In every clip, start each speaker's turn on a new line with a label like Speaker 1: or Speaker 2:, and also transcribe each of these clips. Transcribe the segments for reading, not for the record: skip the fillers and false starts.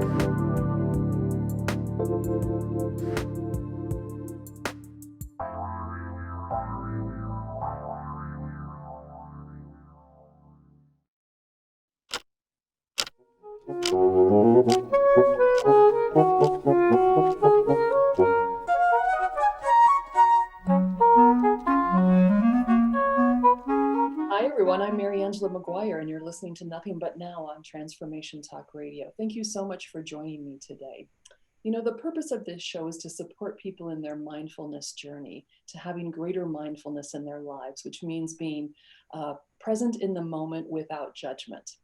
Speaker 1: Hi, everyone. I'm Mariangela Maguire, and you're listening to Nothing But Now on Transformation Talk Radio. Thank you so much for joining me today. You know, the purpose of this show is to support people in their mindfulness journey, to having greater mindfulness in their lives, which means being present in the moment without judgment.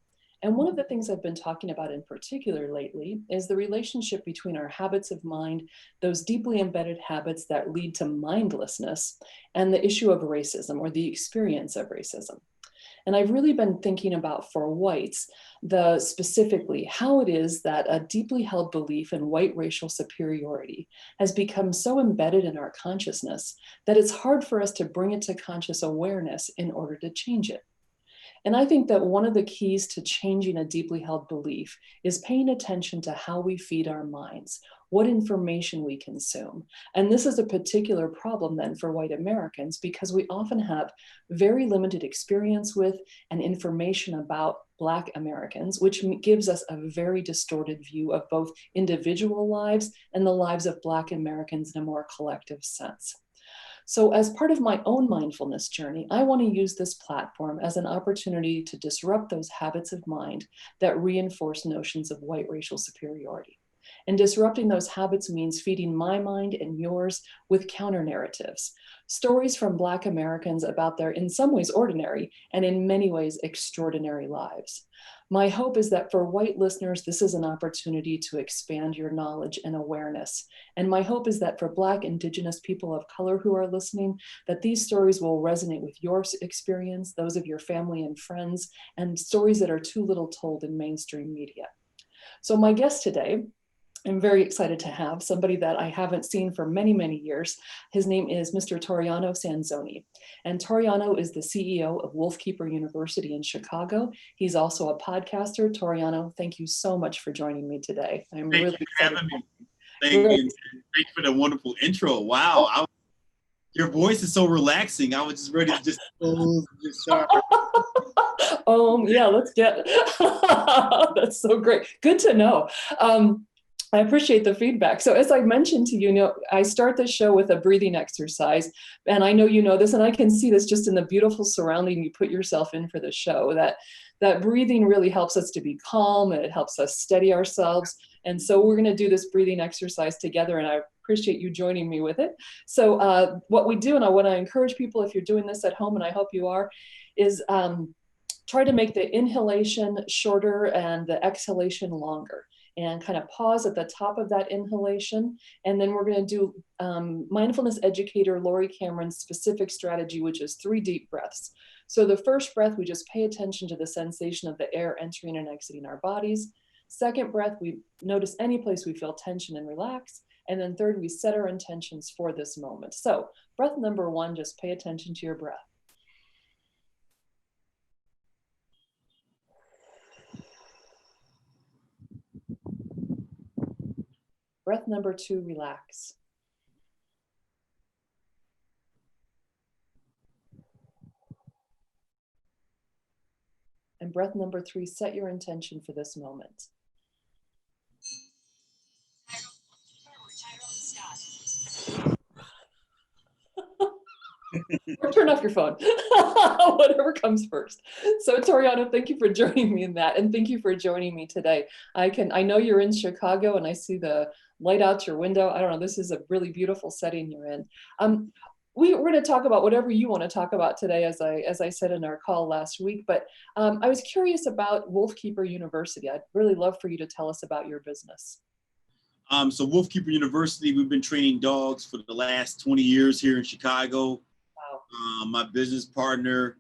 Speaker 1: And one of the things I've been talking about in particular lately is the relationship between our habits of mind, those deeply embedded habits that lead to mindlessness, and the issue of racism or the experience of racism. And I've really been thinking about, for whites, specifically how it is that a deeply held belief in white racial superiority has become so embedded in our consciousness that it's hard for us to bring it to conscious awareness in order to change it. And I think that one of the keys to changing a deeply held belief is paying attention to how we feed our minds, what information we consume. And this is a particular problem then for white Americans because we often have very limited experience with and information about Black Americans, which gives us a very distorted view of both individual lives and the lives of Black Americans in a more collective sense. So as part of my own mindfulness journey, I want to use this platform as an opportunity to disrupt those habits of mind that reinforce notions of white racial superiority. And disrupting those habits means feeding my mind and yours with counter narratives, stories from Black Americans about their, in some ways, ordinary and in many ways, extraordinary lives. My hope is that for white listeners, this is an opportunity to expand your knowledge and awareness. And my hope is that for Black, Indigenous people of color who are listening, that these stories will resonate with your experience, those of your family and friends, and stories that are too little told in mainstream media. So my guest today, I'm very excited to have somebody that I haven't seen for many, many years. His name is Mr. Toriano Sanzone. And Toriano is the CEO of Wolfkeeper University in Chicago. He's also a podcaster. Toriano, thank you so much for joining me today. I'm
Speaker 2: Thank
Speaker 1: really
Speaker 2: you for
Speaker 1: excited.
Speaker 2: having me. Thank you for the wonderful intro. Wow. Your voice is so relaxing. I was just ready to just start.
Speaker 1: Yeah, let's get that's so great. Good to know. I appreciate the feedback. So as I mentioned to you, I start the show with a breathing exercise, and I know you know this, and I can see this just in the beautiful surrounding you put yourself in for the show, that breathing really helps us to be calm, and it helps us steady ourselves. And so we're gonna do this breathing exercise together, and I appreciate you joining me with it. So what we do, and I wanna encourage people, if you're doing this at home, and I hope you are, is try to make the inhalation shorter and the exhalation longer. And kind of pause at the top of that inhalation. And then we're going to do mindfulness educator Lori Cameron's specific strategy, which is 3 deep breaths. So the first breath, we just pay attention to the sensation of the air entering and exiting our bodies. Second breath, we notice any place we feel tension and relax. And then third, we set our intentions for this moment. So breath number 1, just pay attention to your breath. Breath number 2, relax. And breath number 3, set your intention for this moment. Or turn off your phone, whatever comes first. So Toriano, thank you for joining me in that. And thank you for joining me today. I know you're in Chicago and I see the light out your window. I don't know, this is a really beautiful setting you're in. We're going to talk about whatever you want to talk about today, as I said in our call last week, but I was curious about Wolfkeeper University. I'd really love for you to tell us about your business.
Speaker 2: So Wolfkeeper University, we've been training dogs for the last 20 years here in Chicago. Wow. My business partner,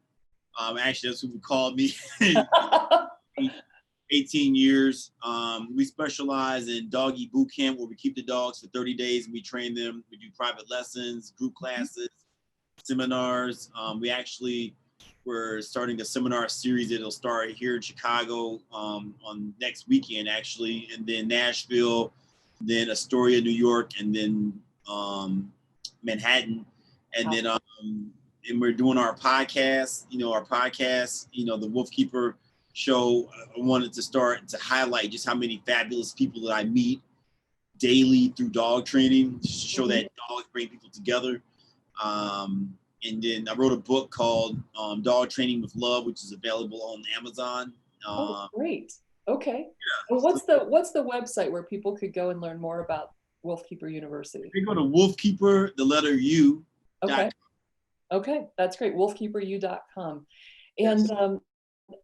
Speaker 2: actually that's who called me, 18 years. We specialize in doggy boot camp where we keep the dogs for 30 days and we train them. We do private lessons, group classes, seminars. We're we're starting a seminar series that'll start here in Chicago on next weekend, actually, and then Nashville, then Astoria, New York, and then Manhattan, and then and we're doing our podcast. The Wolfkeeper show. I wanted to start to highlight just how many fabulous people that I meet daily through dog training, just to show that dogs bring people together. And then I wrote a book called Dog Training with Love, which is available on Amazon.
Speaker 1: Oh, great. Okay.
Speaker 2: Yeah.
Speaker 1: And what's the website where people could go and learn more about Wolfkeeper University?
Speaker 2: You go to Wolfkeeper, the letter U.
Speaker 1: Okay. Okay, that's great. Wolfkeeperu.com. And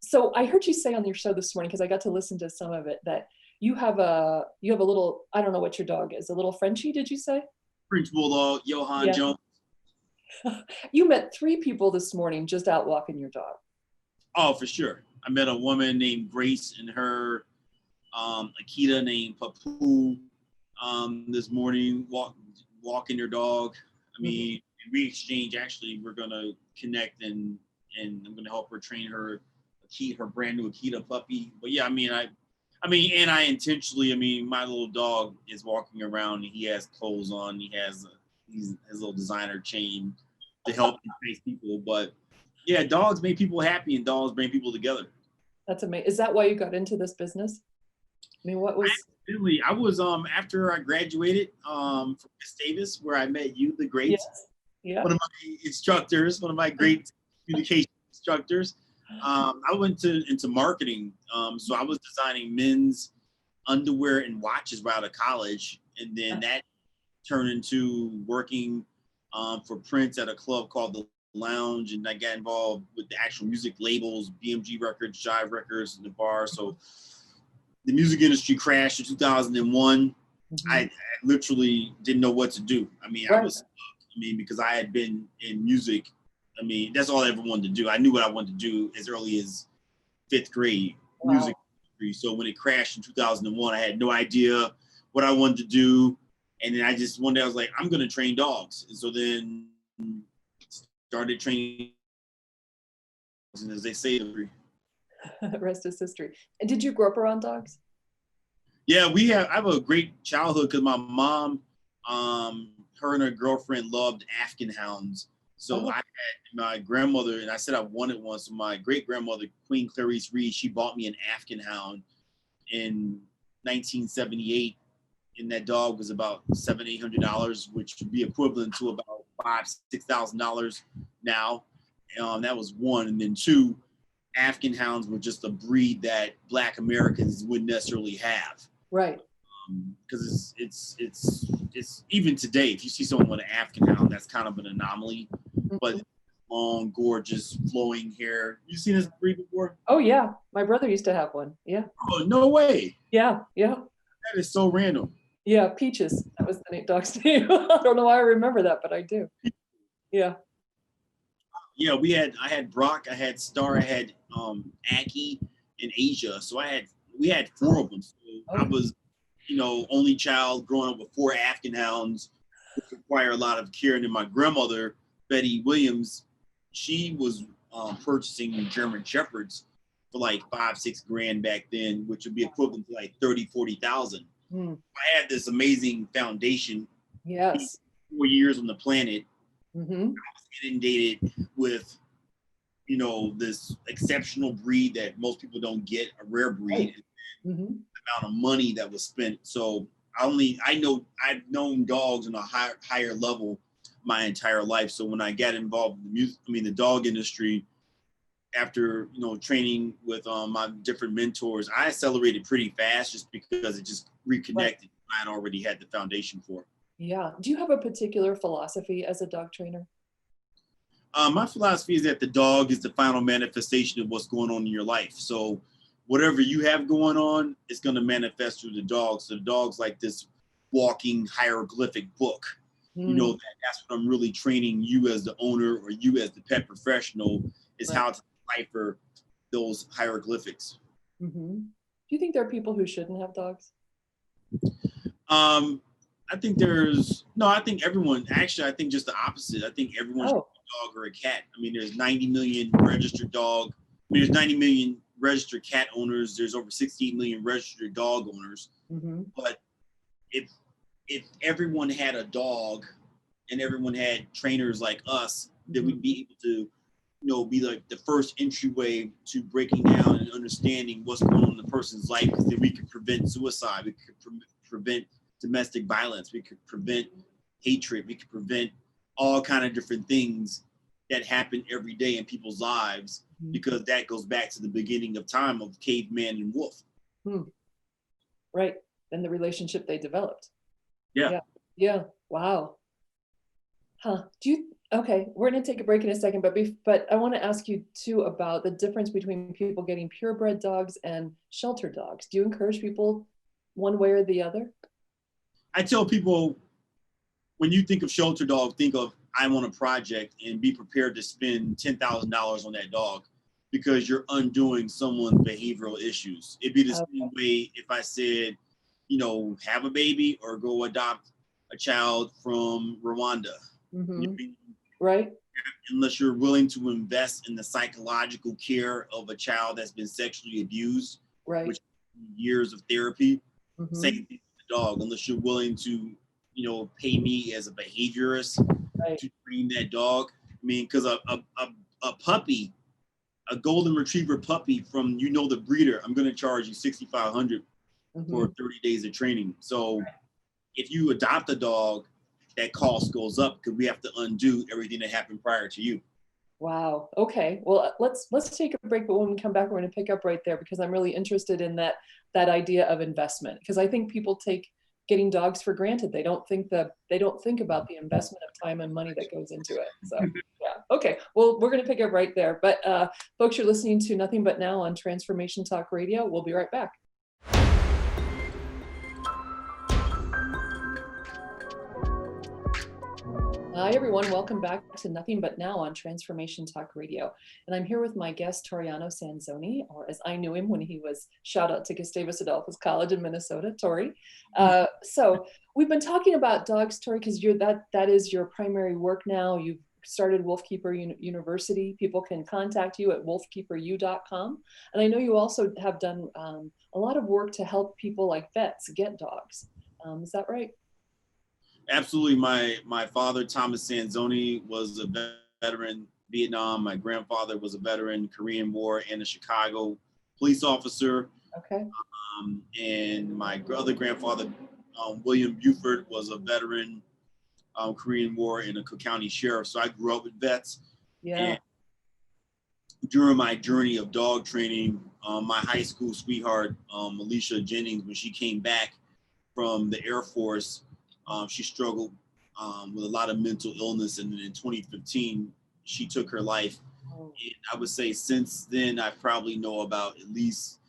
Speaker 1: so I heard you say on your show this morning, because I got to listen to some of it, that you have a little, I don't know what your dog is, a little Frenchie, did you say?
Speaker 2: French Bulldog, Johan Jones.
Speaker 1: You met 3 people this morning just out walking your dog.
Speaker 2: Oh, for sure. I met a woman named Grace and her Akita named Papu this morning, walking their dog. I mean, we exchange. Actually, we're gonna connect and I'm gonna help her train her brand new Akita puppy. But yeah, and I intentionally, my little dog is walking around and he has clothes on. He has his little designer chain to help entice people. But yeah, dogs make people happy and dogs bring people together.
Speaker 1: That's amazing. Is that why you got into this business? I mean, what was?
Speaker 2: I was after I graduated from Gustavus, where I met you, the great, one of my instructors, one of my great communication instructors. I went into marketing, so I was designing men's underwear and watches right out of college, and then that turned into working for Prince at a club called the Lounge, and I got involved with the actual music labels, BMG Records, Jive Records, and the bar. So the music industry crashed in 2001. I literally didn't know what to do. Because I had been in music. That's all I ever wanted to do. I knew what I wanted to do as early as 5th grade, music industry. So when it crashed in 2001, I had no idea what I wanted to do. And then one day I was like, I'm going to train dogs. And so then started training, and as they say,
Speaker 1: the rest is history. And did you grow up around dogs?
Speaker 2: Yeah, I have a great childhood because my mom, her and her girlfriend loved Afghan hounds. So I had my grandmother, and I said I wanted one. So my great grandmother, Queen Clarice Reed, she bought me an Afghan hound in 1978. And that dog was about $700-800, which would be equivalent to about $5,000-6,000 now. That was one, and then 2, Afghan hounds were just a breed that Black Americans wouldn't necessarily have.
Speaker 1: Right.
Speaker 2: Because it's even today, if you see someone with an Afghan hound, that's kind of an anomaly. But long, gorgeous, flowing hair. You seen this breed before?
Speaker 1: Oh yeah, my brother used to have one. Yeah.
Speaker 2: Oh no way.
Speaker 1: Yeah.
Speaker 2: That is so random.
Speaker 1: Yeah, Peaches. That was the dog's name. I don't know why I remember that, but I do. Yeah.
Speaker 2: Yeah, I had Brock, I had Star, I had Aki and Asia. So we had 4 of them. So I was, only child growing up with 4 Afghan hounds, which require a lot of care. And then my grandmother, Betty Williams, she was purchasing German Shepherds for like $5-6 grand back then, which would be equivalent to like 30,000-40,000. I had this amazing foundation.
Speaker 1: Yes.
Speaker 2: 4 years on the planet.
Speaker 1: I
Speaker 2: was inundated with, this exceptional breed that most people don't get, a rare breed. The amount of money that was spent. So I've known dogs on a higher level my entire life. So when I got involved in the dog industry, after training with my different mentors, I accelerated pretty fast just because it just reconnected. I had already had the foundation for it.
Speaker 1: Yeah. Do you have a particular philosophy as a dog trainer?
Speaker 2: My philosophy is that the dog is the final manifestation of what's going on in your life. So whatever you have going on, it's going to manifest through the dog. So the dog's like this walking hieroglyphic book. That's what I'm really training you as the owner or you as the pet professional is how to decipher those hieroglyphics.
Speaker 1: Do you think there are people who shouldn't have dogs?
Speaker 2: I think everyone, actually, I think just the opposite. I think everyone should dog or a cat. I mean, there's 90 million registered dog. I mean, there's 90 million registered cat owners. There's over 68 million registered dog owners.
Speaker 1: Mm-hmm.
Speaker 2: But if everyone had a dog and everyone had trainers like us, then we'd be able to, be like the first entryway to breaking down and understanding what's going on in the person's life. Because then we could prevent suicide, we could prevent domestic violence, we could prevent hatred, we could prevent all kind of different things that happen every day in people's lives, because that goes back to the beginning of time of caveman and wolf.
Speaker 1: Right. And the relationship they developed.
Speaker 2: Yeah.
Speaker 1: Wow. Okay, we're going to take a break in a second, but I want to ask you too about the difference between people getting purebred dogs and shelter dogs. Do you encourage people one way or the other?
Speaker 2: I tell people, when you think of shelter dog, think of I'm on a project, and be prepared to spend $10,000 on that dog, because you're undoing someone's behavioral issues. It'd be the same way if I said, have a baby or go adopt a child from Rwanda.
Speaker 1: Right.
Speaker 2: Unless you're willing to invest in the psychological care of a child that's been sexually abused,
Speaker 1: right,
Speaker 2: which years of therapy. Same thing with the dog. Unless you're willing to, pay me as a behaviorist to train that dog. I mean, because a puppy, a golden retriever puppy from the breeder, I'm going to charge you $6,500 for 30 days of training. So if you adopt a dog, that cost goes up because we have to undo everything that happened prior to you.
Speaker 1: Wow. Okay. Well, let's take a break, but when we come back, we're going to pick up right there, because I'm really interested in that idea of investment, because I think people take getting dogs for granted. They don't think about the investment of time and money that goes into it. So yeah. Okay. Well, we're going to pick up right there. But folks, you're listening to Nothing But Now on Transformation Talk Radio. We'll be right back. Hi, everyone. Welcome back to Nothing But Now on Transformation Talk Radio. And I'm here with my guest, Toriano Sanzone, or as I knew him when he was, shout out to Gustavus Adolphus College in Minnesota, Tori. So we've been talking about dogs, Tori, because that is your primary work now. You've started Wolfkeeper University. People can contact you at wolfkeeperu.com. And I know you also have done a lot of work to help people like vets get dogs. Is that right?
Speaker 2: Absolutely. My father, Thomas Sanzone, was a veteran Vietnam. My grandfather was a veteran Korean War and a Chicago police officer.
Speaker 1: Okay.
Speaker 2: And my other grandfather, William Buford, was a veteran Korean War and a Cook County sheriff. So I grew up with vets.
Speaker 1: Yeah.
Speaker 2: And during my journey of dog training, my high school sweetheart, Alicia Jennings, when she came back from the Air Force, she struggled with a lot of mental illness, and then in 2015 she took her life. And I would say since then I probably know about at least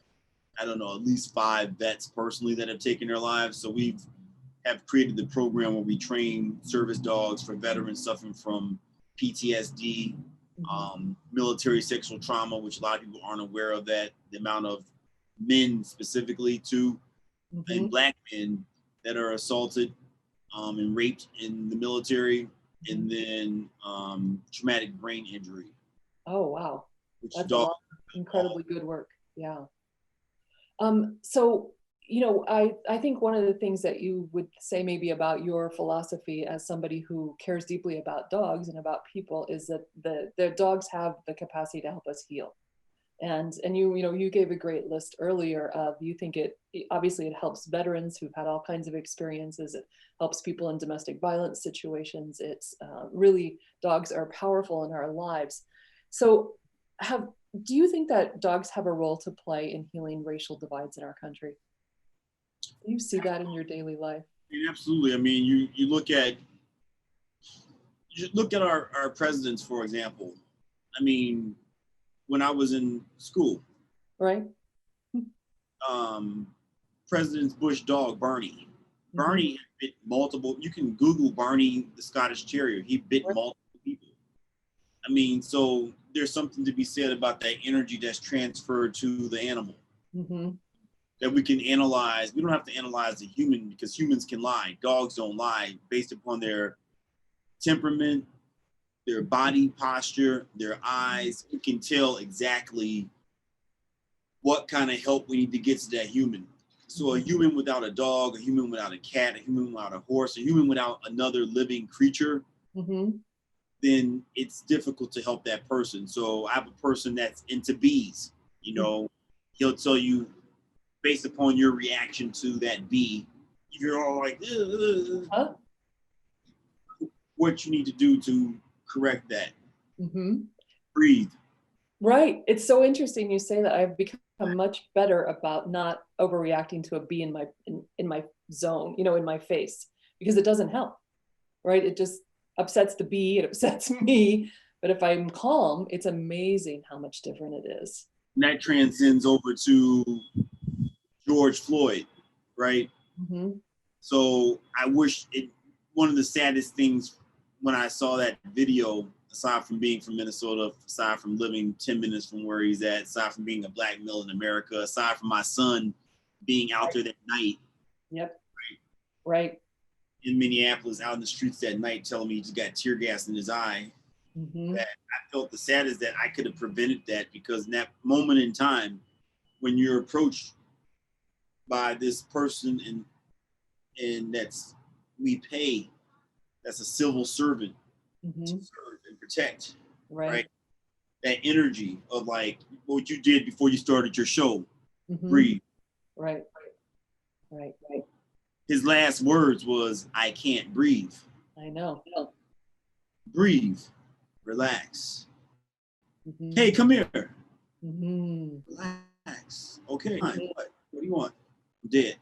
Speaker 2: 5 vets personally that have taken their lives. So we have created the program where we train service dogs for veterans suffering from PTSD, military sexual trauma, which a lot of people aren't aware of, that the amount of men specifically too, and Black men that are assaulted and raped in the military, and then traumatic brain injury. Oh,
Speaker 1: wow. That's a lot of incredibly good work. Yeah. So, I think one of the things that you would say maybe about your philosophy as somebody who cares deeply about dogs and about people is that the dogs have the capacity to help us heal. And you gave a great list earlier of, you think it obviously helps veterans who've had all kinds of experiences. It helps people in domestic violence situations. It's really, dogs are powerful in our lives. So do you think that dogs have a role to play in healing racial divides in our country? Do you see that in your daily life?
Speaker 2: Absolutely. I mean, you look at our presidents, for example. I mean, when I was in school,
Speaker 1: right?
Speaker 2: President Bush dog, Barney. Barney bit multiple, you can Google Barney, the Scottish Terrier. He bit multiple people. I mean, so there's something to be said about that energy that's transferred to the animal. That we can analyze. We don't have to analyze the human, because humans can lie. Dogs don't lie based upon their temperament, their body posture, their eyes. You can tell exactly what kind of help we need to get to that human. So a human without a dog, a human without a cat, a human without a horse, a human without another living creature, then it's difficult to help that person. So I have a person that's into bees. You know, he'll tell you based upon your reaction to that bee, if you're all like, what you need to do to correct that. Breathe.
Speaker 1: Right. It's so interesting you say that. I've become much better about not overreacting to a bee in my zone, in my face, because it doesn't help, right? It just upsets the bee, it upsets me. But if I'm calm, it's amazing how much different it is.
Speaker 2: And that transcends over to George Floyd, right? So I wish one of the saddest things when I saw that video, aside from being from Minnesota, aside from living 10 minutes from where he's at, aside from being a black male in America, aside from my son being out there that night.
Speaker 1: Right.
Speaker 2: In Minneapolis, out in the streets that night, telling me he just got tear gas in his eye. That I felt the saddest that I could have prevented that, because in that moment in time, when you're approached by this person and we pay, that's a civil servant to serve and protect, right? That energy of like what you did before you started your show, breathe.
Speaker 1: Right.
Speaker 2: His last words was, "I can't breathe."
Speaker 1: I know.
Speaker 2: Breathe, relax. Hey, come here. Relax. Okay, what do you want? I'm dead.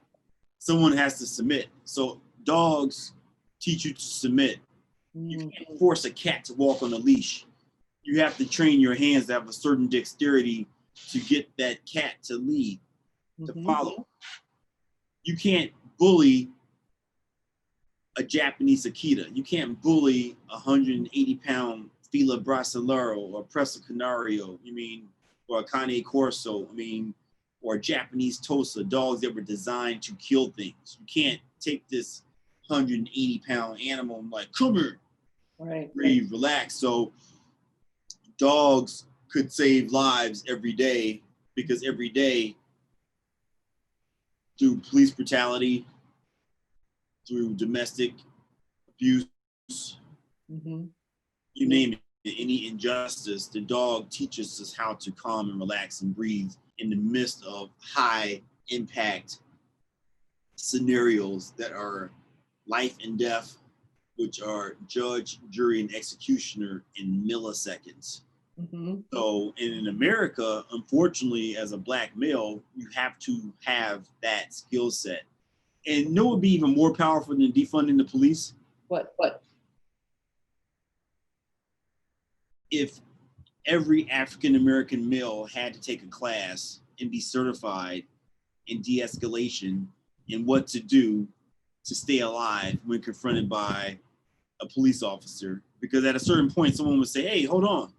Speaker 2: Someone has to submit. So dogs teach you to submit. You can't force a cat to walk on a leash. You have to train your hands to have a certain dexterity to get that cat to lead, to follow. You can't bully a Japanese Akita. You can't bully a 180-pound Fila Brasileiro or Presa Canario, or a Cane Corso, or a Japanese Tosa, dogs that were designed to kill things. You can't take this 180-pound animal and like, come here, breathe, relax. So dogs could save lives every day, because every day, through police brutality, through domestic abuse, you name it, any injustice, the dog teaches us how to calm and relax and breathe in the midst of high impact scenarios that are life and death, which are judge, jury, and executioner in milliseconds. So in America, unfortunately, as a black male, you have to have that skill set. And no, it would be even more powerful than defunding the police.
Speaker 1: What?
Speaker 2: If every African-American male had to take a class and be certified in de-escalation and what to do to stay alive when confronted by a police officer. Because at a certain point, someone would say, hey, hold on.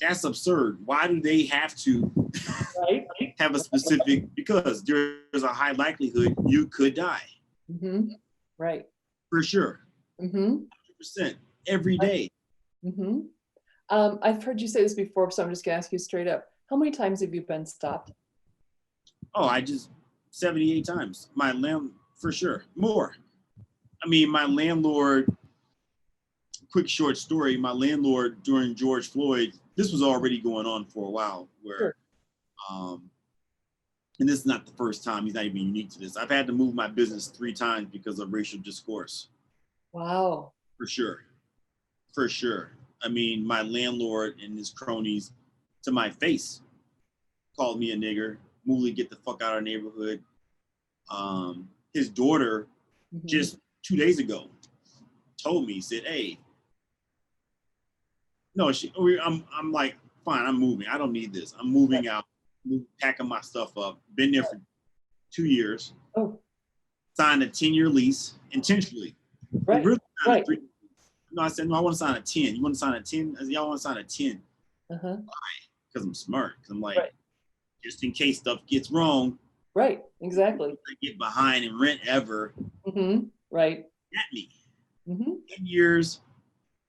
Speaker 2: That's absurd. Why do they have to have a specific, because there's a high likelihood you could die.
Speaker 1: Right.
Speaker 2: For sure. 100%. Every day.
Speaker 1: I've heard you say this before, so I'm just gonna ask you straight up. How many times have you been stopped?
Speaker 2: Oh, 78 times. For sure. More. My landlord, quick short story, my landlord during George Floyd, this was already going on for a while, where, and this is not the first time, he's not even unique to this. I've had to move my business 3 times because of racial discourse.
Speaker 1: Wow.
Speaker 2: For sure. My landlord and his cronies to my face called me a nigger, Mooly, get the fuck out of our neighborhood. His daughter just 2 days ago told me, said, hey, no, I'm like, fine, I'm moving. I don't need this. I'm moving out, packing my stuff up. Been there for 2 years. Signed a 10-year lease intentionally.
Speaker 1: Right.
Speaker 2: No, I said, no, I want to sign a 10. You want to sign a 10? I said, y'all want to sign a 10. Why? Because I'm smart. Because I'm like, just in case stuff gets wrong.
Speaker 1: Right, exactly.
Speaker 2: I get behind in rent ever.
Speaker 1: Right.
Speaker 2: At me. 10 years,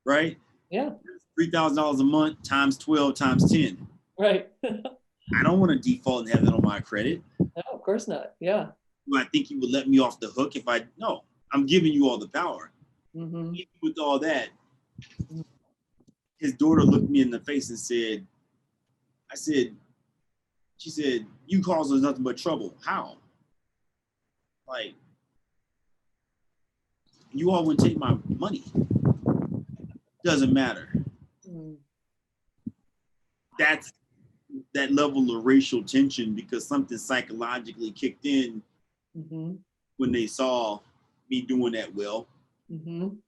Speaker 2: right?
Speaker 1: Yeah.
Speaker 2: $3,000 a month times 12 times 10.
Speaker 1: Right.
Speaker 2: I don't want to default and have that on my credit.
Speaker 1: No, of course not. Yeah.
Speaker 2: Do I think you would let me off the hook if I, no, I'm giving you all the power.
Speaker 1: Mm-hmm.
Speaker 2: Even with all that, his daughter looked me in the face and said, she said, you cause us nothing but trouble. How? Like, you all would take my money. Doesn't matter.
Speaker 1: Mm.
Speaker 2: That's that level of racial tension because something psychologically kicked in when they saw me doing that well.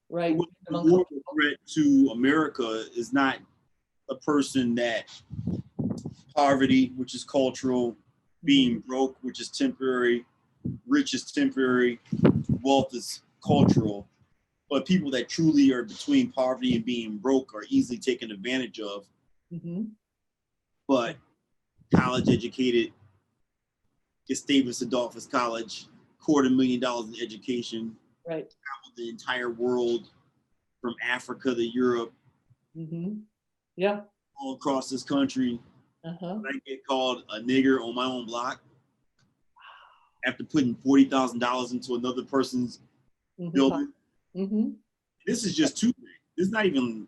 Speaker 1: Right.
Speaker 2: The more threat to America is not a person that poverty, which is cultural, being broke, which is temporary, rich is temporary, wealth is cultural, but people that truly are between poverty and being broke are easily taken advantage of. But college educated, Gustavus Adolphus College, $250,000 in education,
Speaker 1: right?
Speaker 2: Traveled the entire world from Africa to Europe,
Speaker 1: yeah,
Speaker 2: all across this country. I get called a nigger on my own block after putting $40,000 into another person's building. This is just Tuesday. This is not even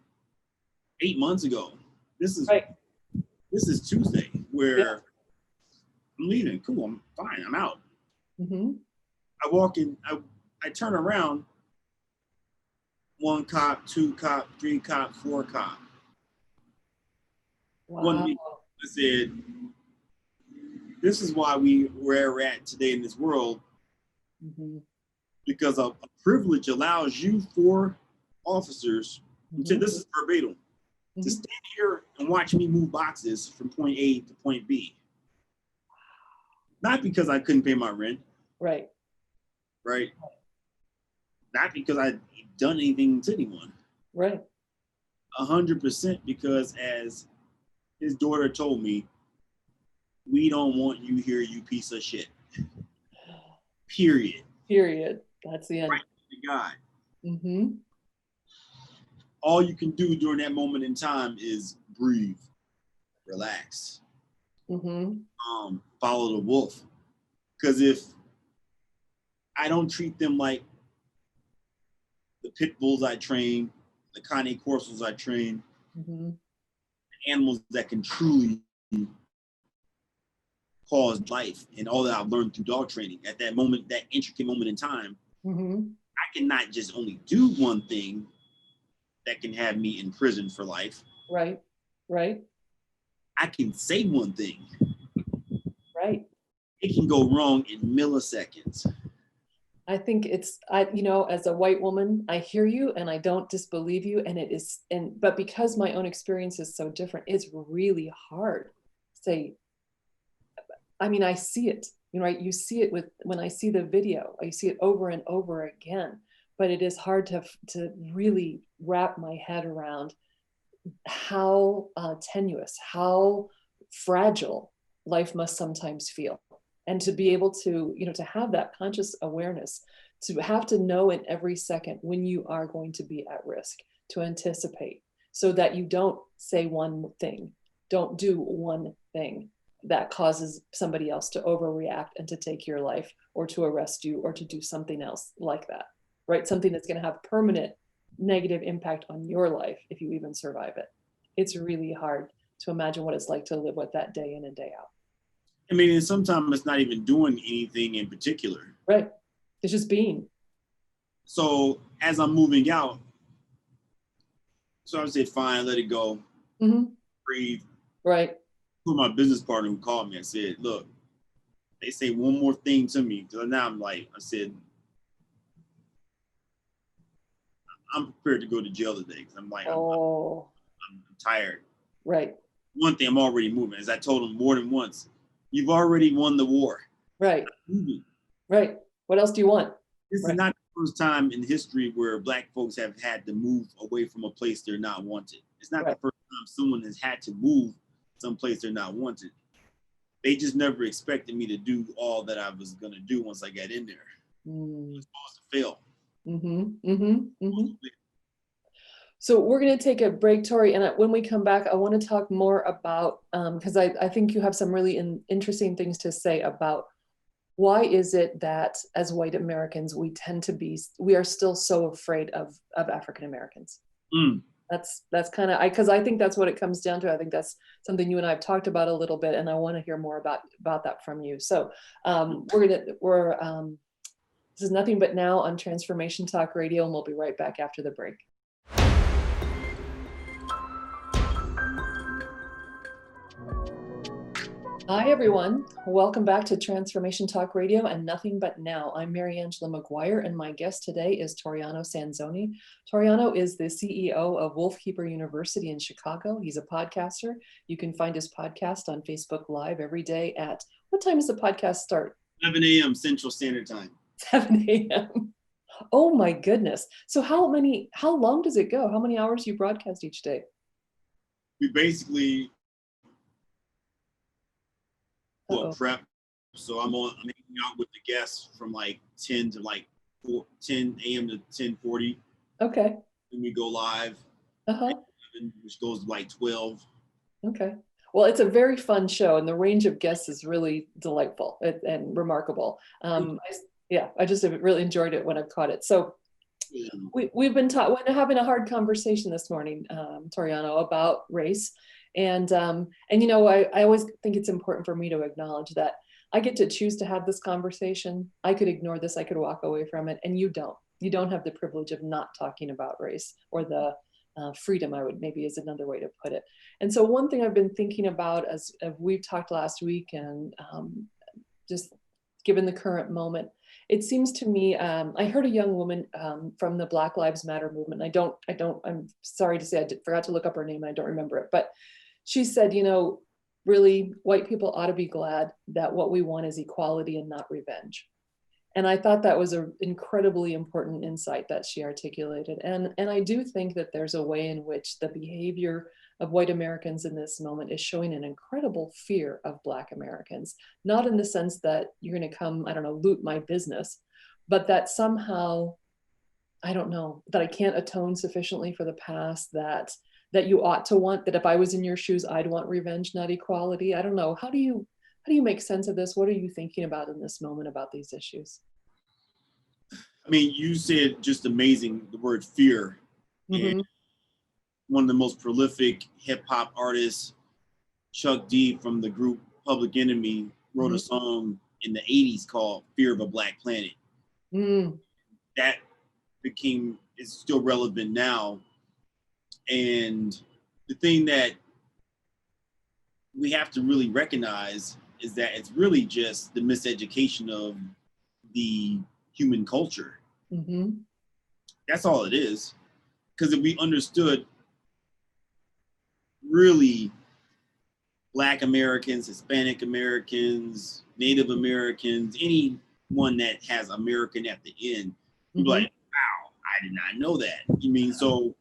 Speaker 2: 8 months ago. This is This is Tuesday where I'm leaving. Cool, I'm fine. I'm out. I walk in. I turn around. 1 cop, 2 cop, 3 cop, 4 cop.
Speaker 1: Wow.
Speaker 2: I said, this is why we're at today in this world, because a privilege allows you 4 officers, this is verbatim, to stand here and watch me move boxes from point A to point B. Not because I couldn't pay my rent. Right. Not because I'd done anything to anyone. Right. 100% because, as his daughter told me, we don't want you here, you piece of shit. Period. That's the end. Right to God. All you can do during that moment in time is breathe, relax, follow the wolf. Because if I don't treat them like the pit bulls I train, the Cane Corsals I train, animals that can truly cause life, and all that I've learned through dog training at that moment, that intricate moment in time, I cannot just only do one thing that can have me in prison for life. Right. I can say one thing. Right. It can go wrong in milliseconds. I think it's, as a white woman, I hear you and I don't disbelieve you. But because my own experience is so different, it's really hard to say, I see it, right? You see it when I see the video, I see it over and over again, but it is hard to really wrap my head around how tenuous, how fragile life must sometimes feel. And to be able to, to have that conscious awareness, to have to know in every second when you are going to be at risk, to anticipate so that you don't say one thing, don't do one thing that causes somebody else to overreact and to take your life or to arrest you or to do something else like that, right? Something that's going to have permanent negative impact on your life if you even survive it. It's really hard to imagine what it's like to live with that day in and day out. And sometimes it's not even doing anything in particular. Right. It's just being. So as I'm moving out, so I would say, fine, let it go. Breathe. Right. My business partner who called me, I said, look, they say one more thing to me. So now I said, I'm prepared to go to jail today because I'm tired. Right. One thing, I'm already moving. As I told him more than once, you've already won the war. Right. Right. What else do you want? This is not the first time in history where Black folks have had to move away from a place they're not wanted. It's not the first time someone has had to move someplace they're not wanted. They just never expected me to do all that I was going to do once I got in there. I was supposed to fail.
Speaker 1: So we're going to take a break, Tori, and when we come back, I want to talk more about, because I think you have some really interesting things to say about why is it that as white Americans, we are still so afraid of African Americans. That's kind of, because I think that's what it comes down to. I think that's something you and I have talked about a little bit, and I want to hear more about that from you. So this is Nothing But Now on Transformation Talk Radio, and we'll be right back after the break. Hi, everyone. Welcome back to Transformation Talk Radio and Nothing But Now. I'm Mariangela Maguire, and my guest today is Toriano Sanzone. Toriano is the CEO of Wolfkeeper University in Chicago. He's a podcaster. You can find his podcast on Facebook Live every day at, what time does the podcast start?
Speaker 2: 11 a.m. Central Standard Time.
Speaker 1: 7 a.m. Oh my goodness. So how long does it go? How many hours do you broadcast each day?
Speaker 2: We basically prep. So I'm hanging out with the guests from like 10 to like 10 a.m. to 10:40.
Speaker 1: Okay.
Speaker 2: And we go live, which goes to like 12. Okay.
Speaker 1: Well, it's a very fun show, and the range of guests is really delightful and remarkable. I just have really enjoyed it when I've caught it. So we've been having a hard conversation this morning, Toriano, about race. And you know, I always think it's important for me to acknowledge that I get to choose to have this conversation. I could ignore this, I could walk away from it, and you don't. You don't have the privilege of not talking about race, or the freedom, maybe is another way to put it. And so one thing I've been thinking about as we've talked last week, and just given the current moment, it seems to me, I heard a young woman from the Black Lives Matter movement. I'm sorry to say, I forgot to look up her name, and I don't remember it, but she said, you know, really, white people ought to be glad that what we want is equality and not revenge. And I thought that was an incredibly important insight that she articulated. And I do think that there's a way in which the behavior of white Americans in this moment is showing an incredible fear of Black Americans, not in the sense that you're going to come, I don't know, loot my business, but that somehow, I don't know, that I can't atone sufficiently for the past, that you ought to want, that if I was in your shoes, I'd want revenge, not equality. I don't know. How do you make sense of this? What are you thinking about in this moment about these issues?
Speaker 2: I mean, you said just amazing, the word fear. Mm-hmm. And one of the most prolific hip hop artists, Chuck D from the group Public Enemy, wrote a song in the 80s called Fear of a Black Planet. That is still relevant now. And the thing that we have to really recognize is that it's really just the miseducation of the human culture. That's all it is. Because if we understood really Black Americans, Hispanic Americans, Native Americans, anyone that has American at the end, we'd be like, wow, I did not know that. You mean, so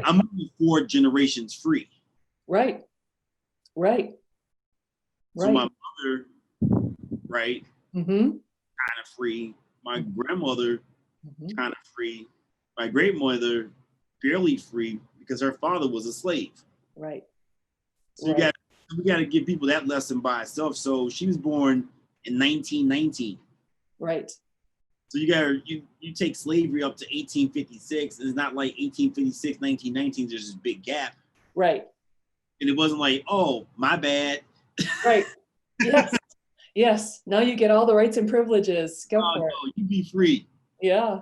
Speaker 2: I'm only 4 generations free. Right. So my mother, right, kind of free. My grandmother, kind of free. My great-mother, barely free, because her father was a slave. Right. So we got to give people that lesson by itself. So she was born in 1919. Right. So you take slavery up to 1856. It's not like 1856, 1919, there's this big gap. Right. And it wasn't like, oh, my bad. Right. Yes. Yes. Now you get all the rights and privileges. Go for it. No, you be free. Yeah.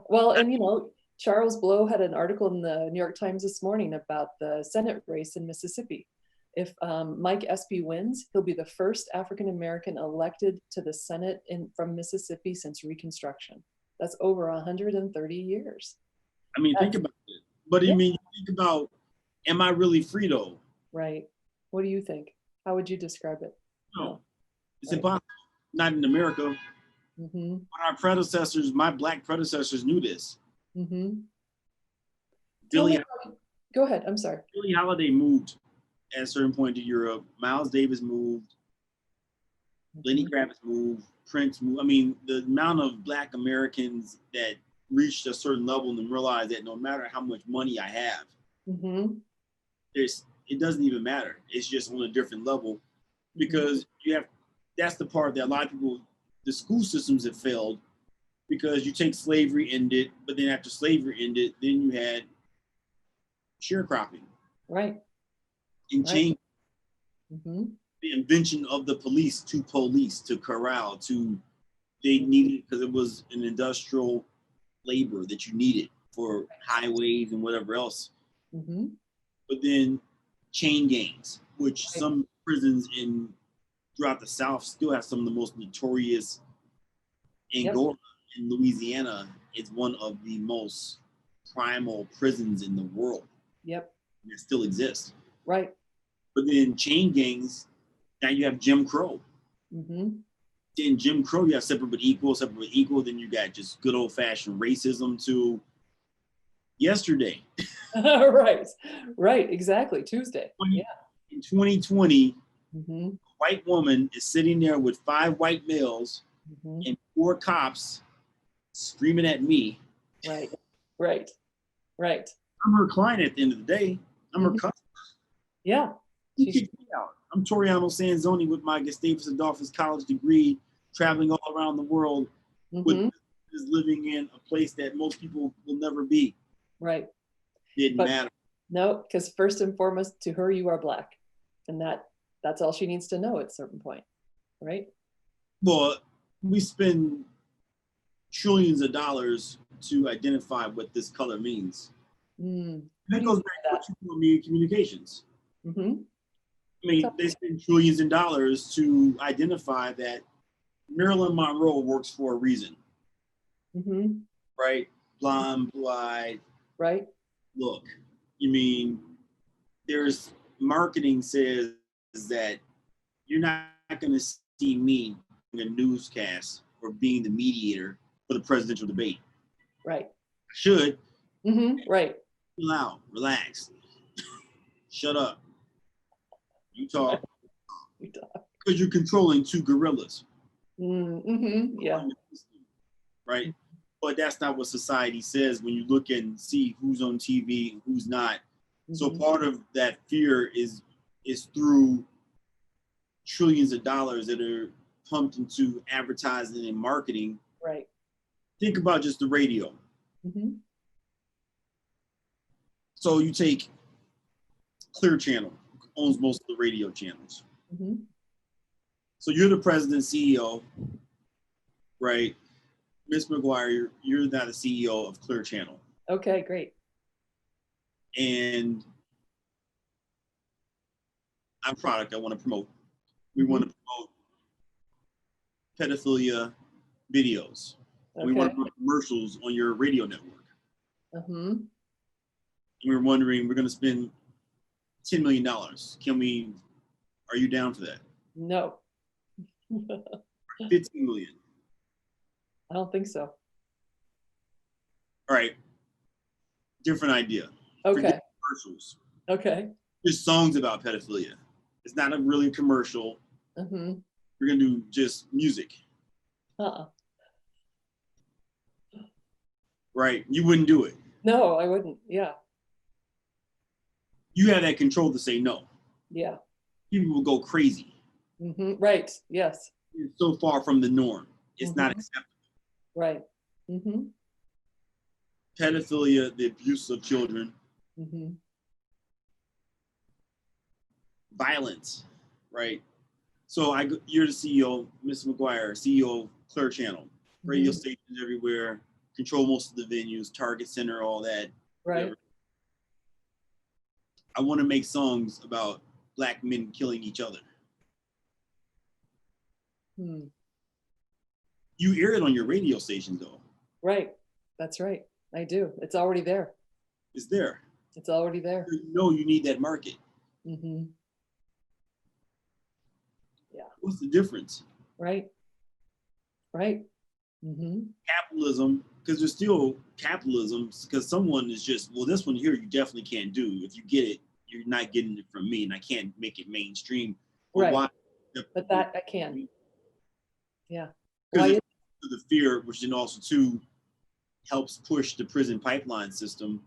Speaker 2: Well, and you know, Charles Blow had an article in the New York Times this morning about the Senate race in Mississippi. If Mike Espy wins, he'll be the first African-American elected to the Senate from Mississippi since Reconstruction. That's over 130 years. I mean, think about it. But I mean, think about, am I really free though? Right. What do you think? How would you describe it? No, it's impossible. Not in America. But our predecessors, my Black predecessors, knew this. Go ahead. I'm sorry. Billie Holiday moved at a certain point to Europe. Miles Davis moved. Lenny Kravitz moved. Prince moved. I mean, the amount of Black Americans that reached a certain level and realized that no matter how much money I have, it doesn't even matter. It's just on a different level, because that's the part that a lot of people, the school systems have failed, because you take slavery ended, but then after slavery ended, then you had sharecropping.
Speaker 1: Right.
Speaker 2: And change. The invention of the police to corral, they needed, because it was an industrial labor that you needed for highways and whatever else. But then chain gangs, which some prisons throughout the South still have some of the most notorious. Angora in Louisiana is one of the most primal prisons in the world. Yep. And it still exists.
Speaker 1: Right.
Speaker 2: But then chain gangs, now you have Jim Crow. Then Jim Crow, you have separate but equal. Then you got just good old fashioned racism to yesterday.
Speaker 1: Right, exactly. Tuesday.
Speaker 2: In 2020, a white woman is sitting there with 5 white males and 4 cops screaming at me.
Speaker 1: Right.
Speaker 2: I'm her client at the end of the day. I'm her customer.
Speaker 1: Yeah.
Speaker 2: She kicked me out. I'm Toriano Sanzone with my Gustavus Adolphus College degree, traveling all around the world, with living in a place that most people will never be.
Speaker 1: Right.
Speaker 2: Didn't matter.
Speaker 1: No, because first and foremost, to her, you are Black. And that's all she needs to know at a certain point. Right?
Speaker 2: Well, we spend trillions of dollars to identify what this color means. That goes back to what you told me in communications. I mean, they spend trillions of dollars to identify that Marilyn Monroe works for a reason. Right? Blonde, blue-eyed.
Speaker 1: Right.
Speaker 2: Look, you mean, there's marketing says that you're not going to see me in a newscast or being the mediator for the presidential debate.
Speaker 1: Right.
Speaker 2: I should.
Speaker 1: Right.
Speaker 2: Chill out, relax. Shut up. You talk. Because you're controlling 2 gorillas.
Speaker 1: Yeah.
Speaker 2: Right? But that's not what society says when you look and see who's on TV and who's not. So part of that fear is through trillions of dollars that are pumped into advertising and marketing.
Speaker 1: Right.
Speaker 2: Think about just the radio. So you take Clear Channel, owns most of the radio channels. So you're the president, CEO, right? Miss Maguire, you're now the CEO of Clear Channel.
Speaker 1: Okay, great.
Speaker 2: And our product I want to promote. We want to promote pedophilia videos. We want to put commercials on your radio network. And we're wondering, we're going to spend $10 million. Are you down for that?
Speaker 1: No.
Speaker 2: 15 million.
Speaker 1: I don't think so.
Speaker 2: All right. Different idea.
Speaker 1: Okay.
Speaker 2: Forget commercials.
Speaker 1: Okay.
Speaker 2: There's songs about pedophilia. It's not a really commercial. We're going to do just music. Right. You wouldn't do it.
Speaker 1: No, I wouldn't. Yeah.
Speaker 2: You have that control to say no.
Speaker 1: Yeah.
Speaker 2: People will go crazy.
Speaker 1: Right. Yes.
Speaker 2: It's so far from the norm. It's not acceptable.
Speaker 1: Right.
Speaker 2: Pedophilia, the abuse of children. Violence. Right. So you're the CEO, Ms. Maguire, CEO of Clear Channel. Radio stations everywhere. Control most of the venues, Target Center, all that.
Speaker 1: Right.
Speaker 2: Whatever. I want to make songs about Black men killing each other. You air it on your radio station, though.
Speaker 1: Right. That's right. I do. It's already there.
Speaker 2: It's there.
Speaker 1: It's already there.
Speaker 2: You know you need that market.
Speaker 1: Yeah.
Speaker 2: What's the difference?
Speaker 1: Right. Right.
Speaker 2: Capitalism, because there's still capitalism, because someone is just, well, this one here you definitely can't do. If you get it, you're not getting it from me, and I can't make it mainstream.
Speaker 1: But right. But that I can. Yeah.
Speaker 2: Because the fear, which then also too, helps push the prison pipeline system,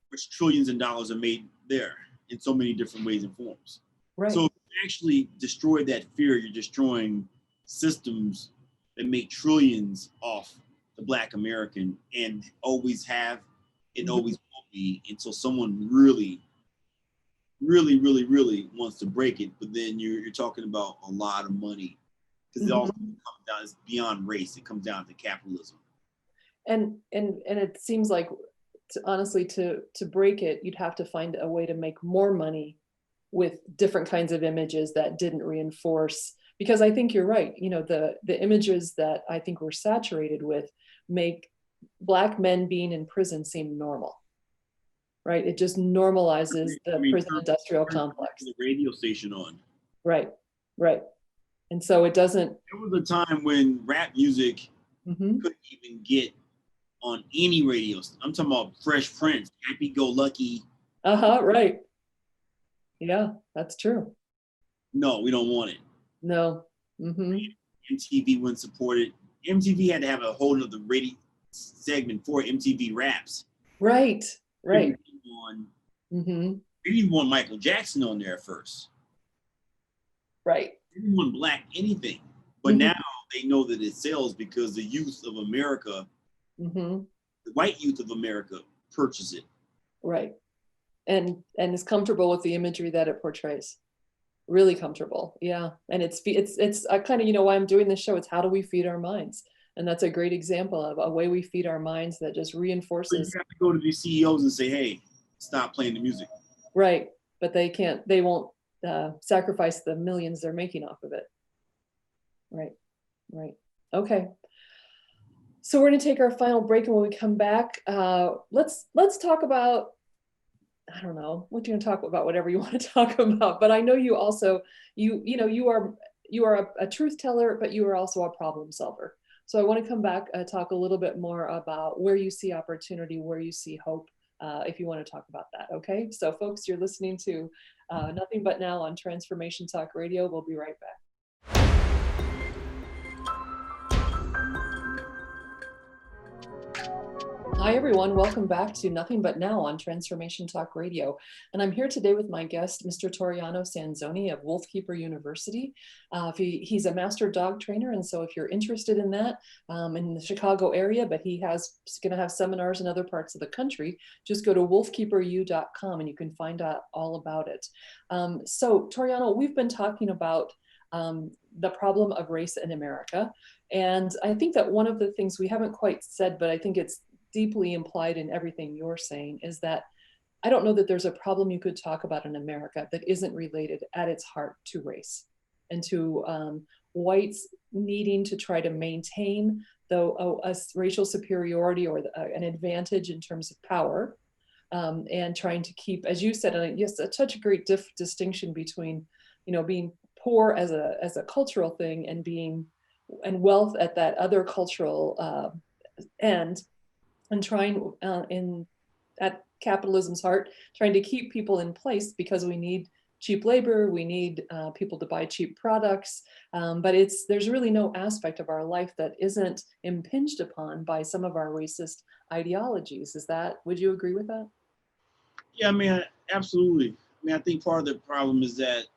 Speaker 2: which trillions of dollars are made there in so many different ways and forms.
Speaker 1: Right.
Speaker 2: So if you actually destroy that fear, you're destroying systems that make trillions off the Black American, and always have and always will be until someone really wants to break it. But then you're talking about a lot of money, because it also comes down, it's beyond race. It comes down to capitalism.
Speaker 1: And it seems like, honestly, to break it, you'd have to find a way to make more money with different kinds of images that didn't reinforce. Because I think you're right. You know, the images that I think we're saturated with make Black men being in prison seem normal. Right? It just normalizes the prison industrial complex.
Speaker 2: The radio station on.
Speaker 1: Right. And so it doesn't.
Speaker 2: There was a time when rap music couldn't even get on any radio. I'm talking about Fresh Prince, Happy Go Lucky.
Speaker 1: Right. Yeah, that's true.
Speaker 2: No, we don't want it.
Speaker 1: No.
Speaker 2: MTV wouldn't support it. MTV had to have a whole other radio segment for MTV Raps.
Speaker 1: Right.
Speaker 2: They didn't want Michael Jackson on there at first.
Speaker 1: Right.
Speaker 2: They didn't want Black anything. But now they know that it sells because the youth of America, the white youth of America, purchase it.
Speaker 1: Right. And is comfortable with the imagery that it portrays. Really comfortable. Yeah. And it's kind of, you know, why I'm doing this show. It's how do we feed our minds? And that's a great example of a way we feed our minds that just reinforces.
Speaker 2: So you have to go to these CEOs and say, hey, stop playing the music.
Speaker 1: Right. But they won't sacrifice the millions they're making off of it. Right. Okay. So we're going to take our final break, and when we come back, let's talk about, I don't know, what you're going to talk about, whatever you want to talk about. But I know you also, you are a truth teller, but you are also a problem solver. So I want to come back, talk a little bit more about where you see opportunity, where you see hope, if you want to talk about that. Okay. So folks, you're listening to Nothing But Now on Transformation Talk Radio. We'll be right back. Hi, everyone. Welcome back to Nothing But Now on Transformation Talk Radio. And I'm here today with my guest, Mr. Toriano Sanzone of Wolfkeeper University. He's a master dog trainer. And so if you're interested in that in the Chicago area, but he's going to have seminars in other parts of the country, just go to wolfkeeperu.com and you can find out all about it. So Toriano, we've been talking about the problem of race in America. And I think that one of the things we haven't quite said, but I think it's deeply implied in everything you're saying, is that I don't know that there's a problem you could talk about in America that isn't related at its heart to race and to whites needing to try to maintain a racial superiority or an advantage in terms of power, and trying to keep, as you said, and yes, such a great distinction between, you know, being poor as a cultural thing and wealth at that other cultural end. And trying at capitalism's heart, trying to keep people in place because we need cheap labor, we need people to buy cheap products, but there's really no aspect of our life that isn't impinged upon by some of our racist ideologies. Would you agree with that?
Speaker 2: Yeah, I mean, absolutely. I mean, I think part of the problem is that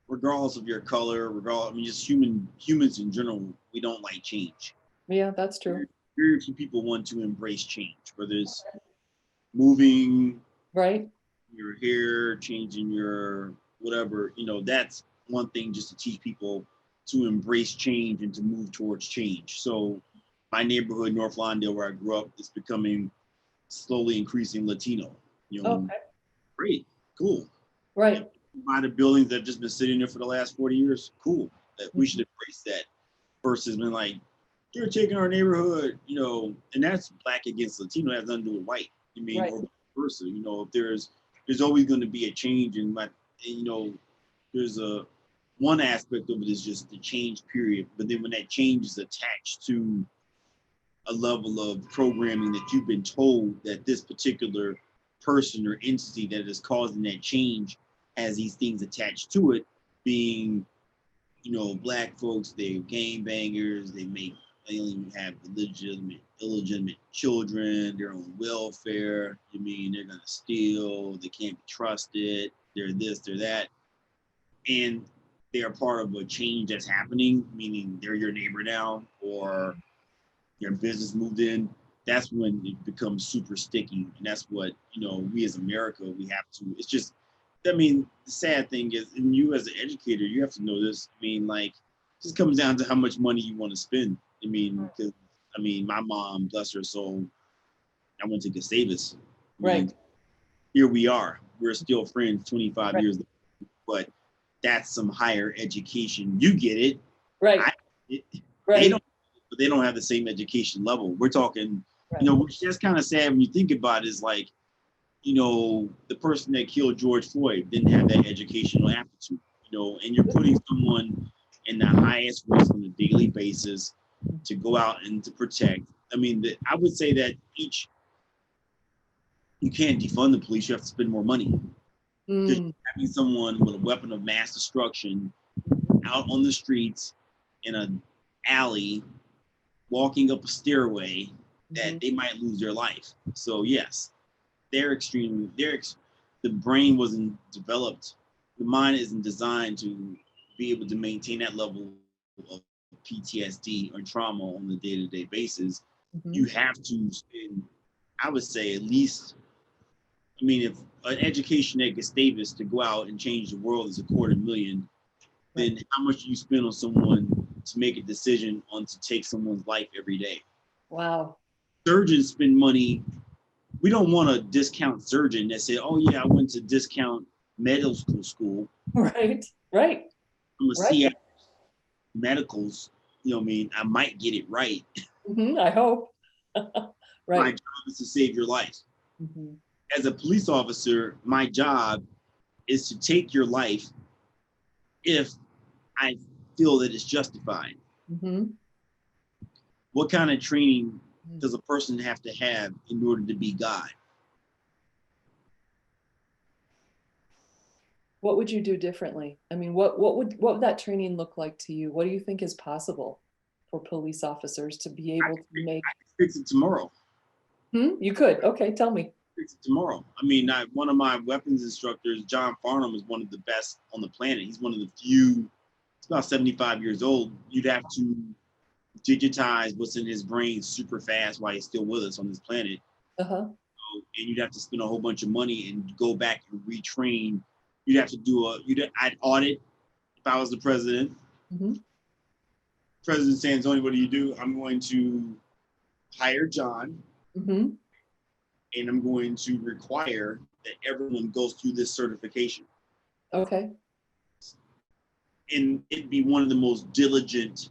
Speaker 2: regardless of your color, just humans in general, we don't like change.
Speaker 1: Yeah, that's true.
Speaker 2: Very few people want to embrace change, whether it's moving,
Speaker 1: right,
Speaker 2: your hair, changing your whatever, that's one thing, just to teach people to embrace change and to move towards change. So my neighborhood, North Lawndale, where I grew up, is becoming slowly increasing Latino.
Speaker 1: Okay.
Speaker 2: Great, cool.
Speaker 1: Right.
Speaker 2: By the buildings that have just been sitting there for the last 40 years, cool. That we should embrace that versus being like, you're taking our neighborhood, and that's Black against Latino, it has nothing to do with white. Right. Or vice versa. If there's always going to be a change in there's one aspect of it is just the change period. But then when that change is attached to a level of programming that you've been told that this particular person or entity that is causing that change has these things attached to it, being, Black folks, they're gangbangers, they make They only have illegitimate children. They're on welfare. You mean they're gonna steal? They can't be trusted. They're this, they're that, and they are part of a change that's happening. Meaning they're your neighbor now, or your business moved in. That's when it becomes super sticky, and that's what we as America we have to. It's just, I mean, the sad thing is, and you as an educator, you have to know this. I mean, like, it just comes down to how much money you want to spend. I mean, because my mom, bless her soul, I went to Gustavus.
Speaker 1: Right.
Speaker 2: Here we are. We're still friends 25 years later, but that's some higher education. You get it.
Speaker 1: Right.
Speaker 2: They don't have the same education level. We're talking, which is kind of sad when you think about it, is like, the person that killed George Floyd didn't have that educational aptitude, and you're putting someone in the highest risk on a daily basis to go out and to protect. I mean, I would say that you can't defund the police, you have to spend more money. Because having someone with a weapon of mass destruction out on the streets in an alley, walking up a stairway, that they might lose their life. So yes, the brain wasn't developed, the mind isn't designed to be able to maintain that level of PTSD or trauma on a day-to-day basis. You have to spend, I would say, at least, if an education at Gustavus to go out and change the world is $250,000, then how much do you spend on someone to make a decision on to take someone's life every day?
Speaker 1: Wow.
Speaker 2: Surgeons spend money. We don't want a discount surgeon that said, "Oh yeah, I went to discount medical school."
Speaker 1: Right.
Speaker 2: I'm a CA medicals. I might get it right.
Speaker 1: I hope.
Speaker 2: My job is to save your life. As a police officer, my job is to take your life if I feel that it's justified. What kind of training does a person have to have in order to be God?
Speaker 1: What would you do differently? I mean, what would that training look like to you? What do you think is possible for police officers to be able to make?
Speaker 2: I can fix it tomorrow.
Speaker 1: You could. Okay, tell me.
Speaker 2: Fix it tomorrow. One of my weapons instructors, John Farnham, is one of the best on the planet. He's one of the few. He's about 75 years old. You'd have to digitize what's in his brain super fast while he's still with us on this planet. And you'd have to spend a whole bunch of money and go back and retrain. You'd have to do I'd audit if I was the president. President Sanzone, what do you do? I'm going to hire John, and I'm going to require that everyone goes through this certification.
Speaker 1: Okay.
Speaker 2: And it'd be one of the most diligent.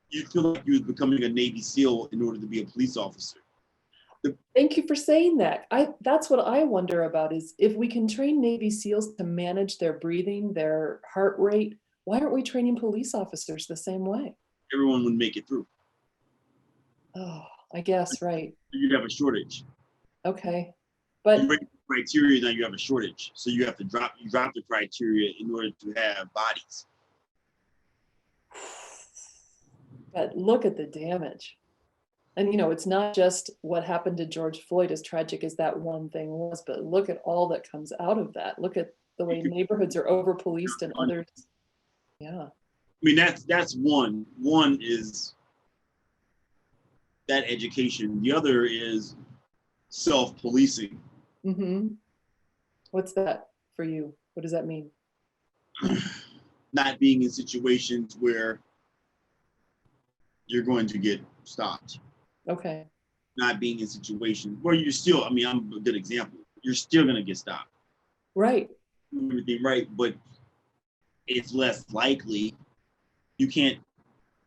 Speaker 2: You feel like you're becoming a Navy SEAL in order to be a police officer.
Speaker 1: Thank you for saying that. That's what I wonder about, is if we can train Navy SEALs to manage their breathing, their heart rate, why aren't we training police officers the same way?
Speaker 2: Everyone would make it through.
Speaker 1: Oh, I guess, right.
Speaker 2: You'd have a shortage.
Speaker 1: Okay. But
Speaker 2: you rate the criteria, now you have a shortage. So you have to drop the criteria in order to have bodies.
Speaker 1: But look at the damage. And it's not just what happened to George Floyd, as tragic as that one thing was, but look at all that comes out of that. Look at the way neighborhoods are over-policed and others. Yeah.
Speaker 2: That's one. One is that education. The other is self-policing.
Speaker 1: What's that for you? What does that mean?
Speaker 2: Not being in situations where you're going to get stopped.
Speaker 1: Okay.
Speaker 2: Not being in situations where you're still, I'm a good example. You're still going to get stopped.
Speaker 1: Right.
Speaker 2: Everything right, but it's less likely. You can't,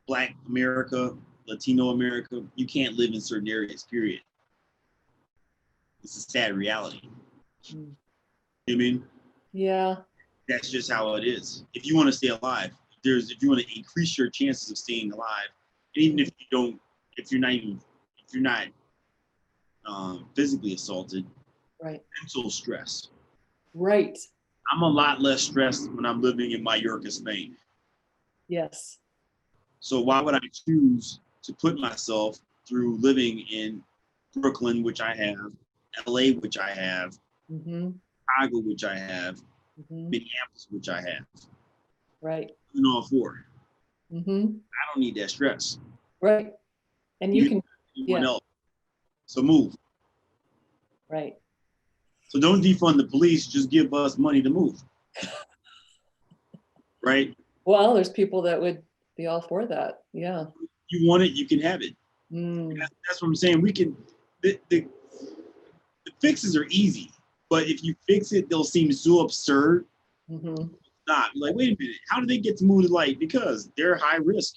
Speaker 2: Black America, Latino America, you can't live in certain areas, period. It's a sad reality. You know what I mean?
Speaker 1: Yeah.
Speaker 2: That's just how it is. If you want to stay alive, if you want to increase your chances of staying alive, and even if you're not physically assaulted,
Speaker 1: right?
Speaker 2: Mental stress.
Speaker 1: Right.
Speaker 2: I'm a lot less stressed when I'm living in Mallorca, Spain.
Speaker 1: Yes.
Speaker 2: So why would I choose to put myself through living in Brooklyn, which I have, LA, which I have, Chicago, which I have, Minneapolis, which I have.
Speaker 1: Right.
Speaker 2: In all four. I don't need that stress.
Speaker 1: Right. And you can,
Speaker 2: anyone else. So move.
Speaker 1: Right.
Speaker 2: So don't defund the police, just give us money to move. Right?
Speaker 1: Well, there's people that would be all for that. Yeah.
Speaker 2: You want it, you can have it. That's what I'm saying. We can, the fixes are easy, but if you fix it, they'll seem so absurd. Not like, wait a minute, how do they get to move to light? Because they're high risk.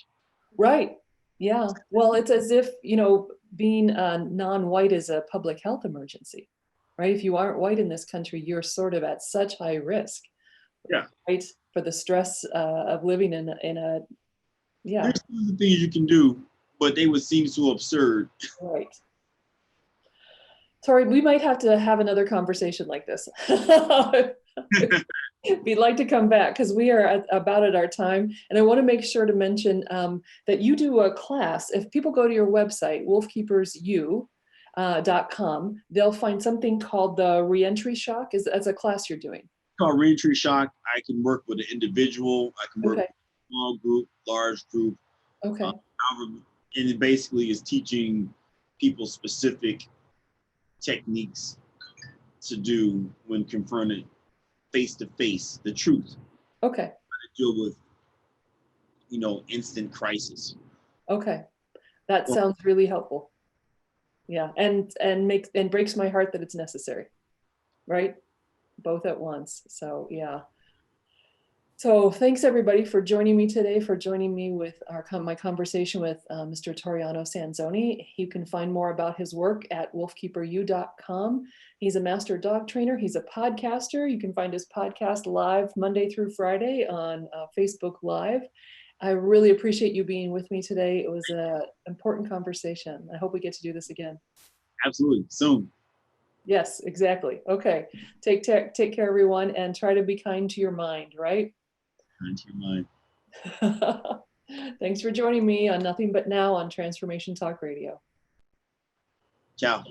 Speaker 1: Right. Yeah. Well, it's as if, you know, being non-white is a public health emergency, right? If you aren't white in this country, you're sort of at such high risk.
Speaker 2: Yeah.
Speaker 1: Right. For the stress of living in a, yeah.
Speaker 2: There's the things you can do, but they would seem so absurd.
Speaker 1: Right. Tori, we might have to have another conversation like this. We'd like to come back because we are about at our time. And I want to make sure to mention that you do a class. If people go to your website, wolfkeepersu.com, they'll find something called the Reentry Shock as a class you're doing.
Speaker 2: It's called Reentry Shock. I can work with an individual. I can work with a small group, large group.
Speaker 1: Okay.
Speaker 2: And it basically is teaching people specific techniques to do when confronted face to face, the truth.
Speaker 1: Okay.
Speaker 2: How to deal with, you know, instant crisis.
Speaker 1: Okay. That sounds really helpful. Yeah. And breaks my heart that it's necessary. Right? Both at once. So yeah. So thanks everybody for joining me today, for joining me with my conversation with Mr. Toriano Sanzone. You can find more about his work at wolfkeeperu.com. He's a master dog trainer. He's a podcaster. You can find his podcast live Monday through Friday on Facebook Live. I really appreciate you being with me today. It was an important conversation. I hope we get to do this again.
Speaker 2: Absolutely, soon.
Speaker 1: Yes, exactly. Okay, take care everyone, and try to be kind to your mind, right?
Speaker 2: Kind to your mind.
Speaker 1: Thanks for joining me on Nothing But Now on Transformation Talk Radio.
Speaker 2: Ciao.